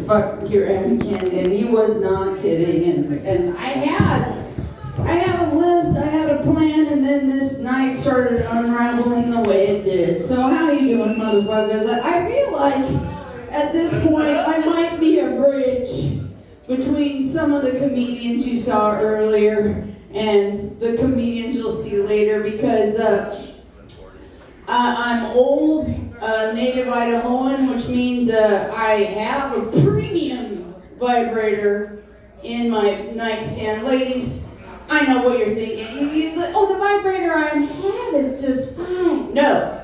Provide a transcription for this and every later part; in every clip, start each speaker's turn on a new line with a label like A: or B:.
A: fucking Kieran McKinnon, and he was not kidding. And I had a list, I had a plan, and then this night started unraveling the way it did. So how you doing, motherfuckers? I feel like at this point I might be a bridge between some of the comedians you saw earlier and the comedians you'll see later, because I'm old, native Idahoan, which means I have a premium vibrator in my nightstand. Ladies, I know what you're thinking. Oh, the vibrator I have is just fine. No.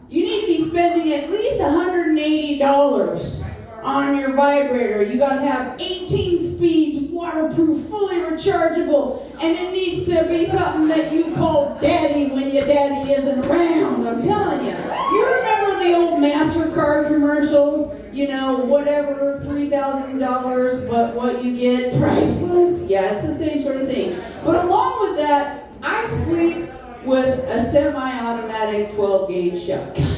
A: You need to be spending at least $180 on your vibrator. You gotta have 18 speeds, waterproof, fully rechargeable, and it needs to be something that you call daddy when your daddy isn't around. I'm telling you. You remember the old MasterCard commercials? You know, whatever, $3,000, but what you get, priceless. Yeah, it's the same sort of thing. But along with that, I sleep with a semi-automatic 12-gauge shotgun.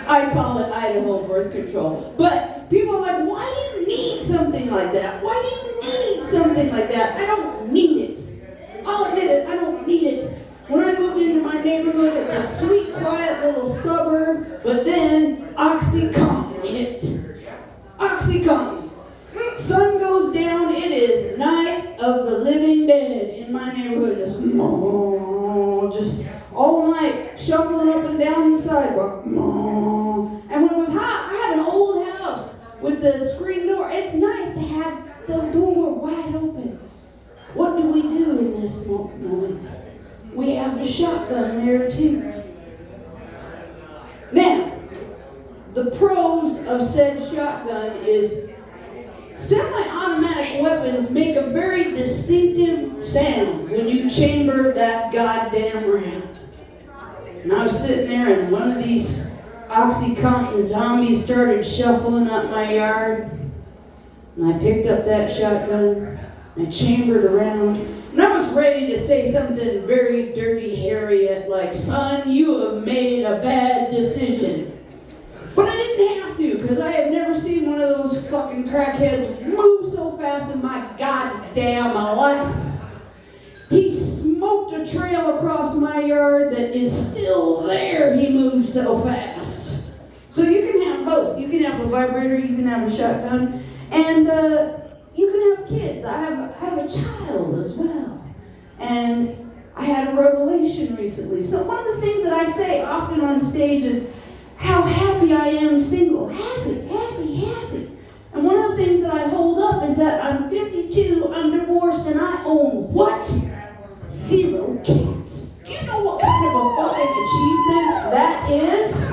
A: I call it Idaho birth control. But people are like, why do you need something like that? Why do you need something like that? I don't need it. I'll admit it, I don't need it. When I moved into my neighborhood, it's a sweet, quiet little suburb, but then Oxycontin hit. Oxycontin. Sun goes down, it is night of the living dead in my neighborhood. Just all night, shuffling up and down the sidewalk. And when it was hot, I have an old house with the screen door. It's nice to have the door wide open. What do we do in this moment? We have the shotgun there too. Now, the pros of said shotgun is semi-automatic weapons make a very distinctive sound when you chamber that goddamn round. And I was sitting there and one of these Oxycontin zombies started shuffling up my yard. And I picked up that shotgun, and I chambered around, and I was ready to say something very dirty Harriet, like, son, you have made a bad decision. But I didn't have to, because I have never seen one of those fucking crackheads move so fast in my goddamn life. He smoked a trail across my yard that is still there. He moved so fast. So you can have both. You can have a vibrator, you can have a shotgun, and you can have kids. I have a child as well. And I had a revelation recently. So one of the things that I say often on stage is how happy I am single. Happy. And one of the things that I hold up is that I'm 52, I'm divorced, and I own what? 0 cats. Do you know what kind of a fucking achievement that is?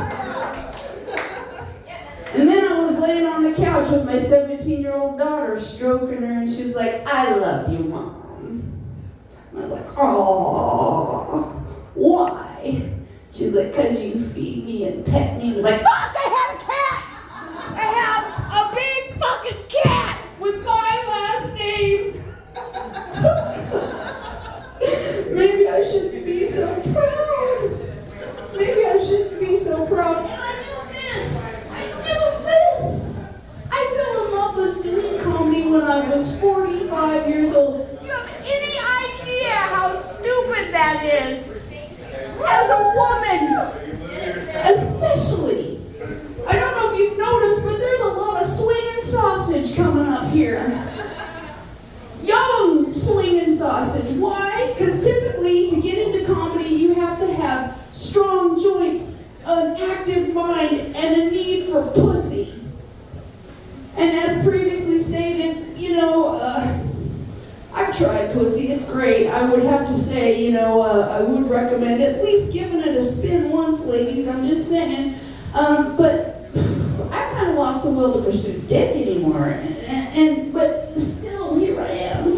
A: And then I was laying on the couch with my 17-year-old daughter, stroking her, and she's like, I love you, Mom. And I was like, oh, why? She's like, because you feed me and pet me. I was like, fuck, I have a cat! I have a big fucking cat with my last name. Maybe I shouldn't be so proud. Maybe I shouldn't be so proud. And I do this. I fell in love with doing comedy when I was 45 years old. Do you have any idea how stupid that is? As a woman, especially. I don't know if you've noticed, but there's a lot of swinging sausage coming up here. Young swinging sausage. Why? Because typically, to get into comedy, you have to have strong joints, an active mind, and a need for pussy. And as previously stated, I've tried pussy. It's great. I would have to say, I would recommend at least giving it a spin once, ladies. I'm just saying. But I've kind of lost the will to pursue dick anymore. But still, here I am.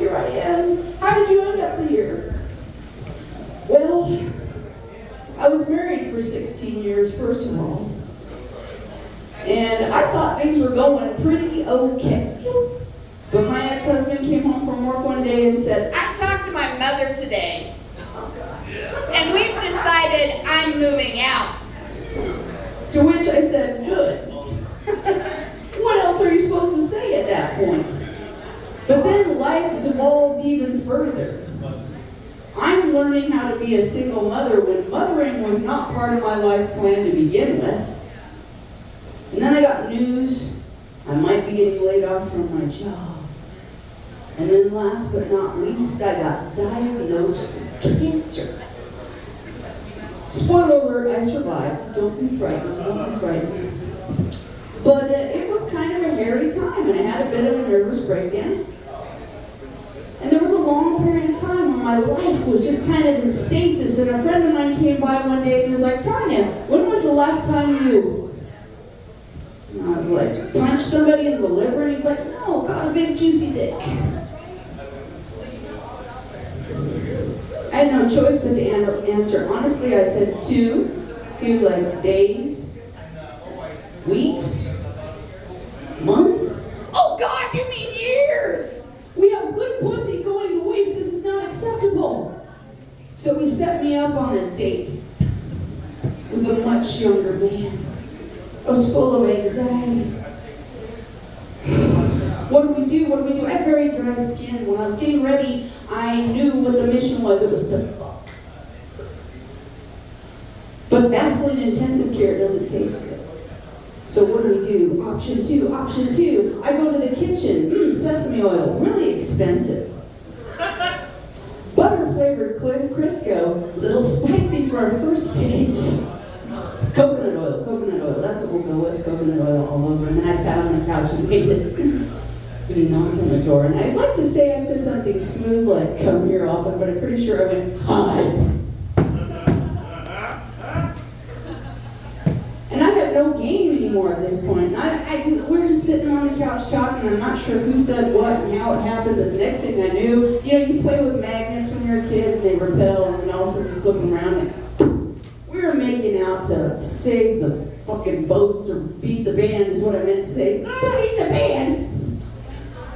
A: How did you end up here? Well, I was married for 16 years, first of all. And I thought things were going pretty okay. But my ex-husband came home from work one day and said, I talked to my mother today, and we've decided I'm moving out. To which I said, good. point. But then life devolved even further. I'm learning how to be a single mother when mothering was not part of my life plan to begin with. And then I got news I might be getting laid off from my job. And then last but not least, I got diagnosed with cancer. Spoiler alert, I survived. Don't be frightened, don't be frightened. But it was kind of a hairy time, and I had a bit of a nervous breakdown. And there was a long period of time when my life was just kind of in stasis, and a friend of mine came by one day and was like, Tanya, when was the last time you... And I was like, punched somebody in the liver? And he's like, no, got a big juicy dick. I had no choice but to answer. Honestly, I said 2. He was like, days, weeks, months. Oh God, you mean years? We have good pussy going to waste. This is not acceptable. So he set me up on a date with a much younger man. I was full of anxiety. What do we do? What do we do? I had very dry skin. When I was getting ready, I knew what the mission was. It was to fuck. But Vaseline intensive care doesn't taste good. So what do we do? Option 2. Option 2. I go to the kitchen. Sesame oil. Really expensive. Butter flavored Crisco. A little spicy for our first date. Coconut oil. That's what we'll go with. Coconut oil all over. And then I sat on the couch and waited. And he knocked on the door. And I'd like to say I said something smooth like, come here often, but I'm pretty sure I went, hi. And I have no game anymore at this point. We're just sitting on the couch talking. I'm not sure who said what and how it happened, but the next thing I knew, you play with magnets when you're a kid and they repel, and then all of a sudden you flip them around and we were making out to save the fucking boats or beat the band is what I meant to say. To beat the band!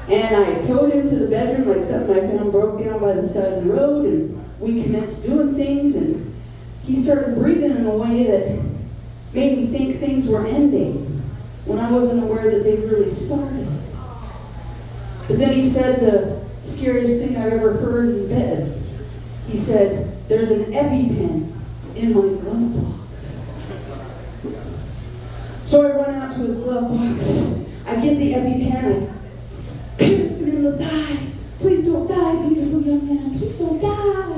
A: And I towed him to the bedroom like something I found broke down by the side of the road, and we commenced doing things, and he started breathing in a way that made me think things were ending when I wasn't aware that they'd really started. But then he said the scariest thing I've ever heard in bed. He said, there's an EpiPen in my glove box. So I run out to his glove box. I get the EpiPen, I pierce him in the thigh. Please don't die, beautiful young man. Please don't die.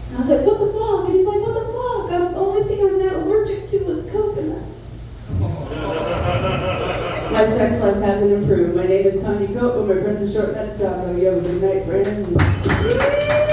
A: And I was like, what the fuck? And he's like, what the fuck? The only thing I'm not allergic to is coconuts. My sex life hasn't improved. My name is Tanya Cope, but my friends are shortening at a taco. You have a good night, friend.